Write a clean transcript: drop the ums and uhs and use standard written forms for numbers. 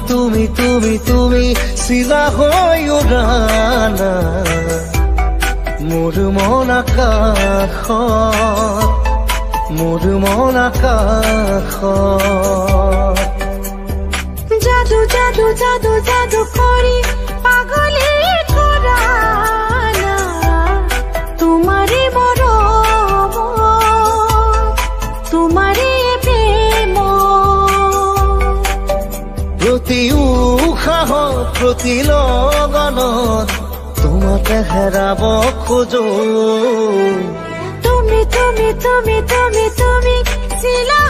তুমি চিলা হৈ উৰানা মোৰ মন আকাশত জাদু জাদু জাদু জাদু কৰি পাগলে কৰা না তোমাৰে মৰম তোমাৰে প্ৰেম প্ৰতি উশাহত প্ৰতি লগনত তোমাকে হেৰাব খোজো তুমি তুমি তুমি তুমি তুমি চিলা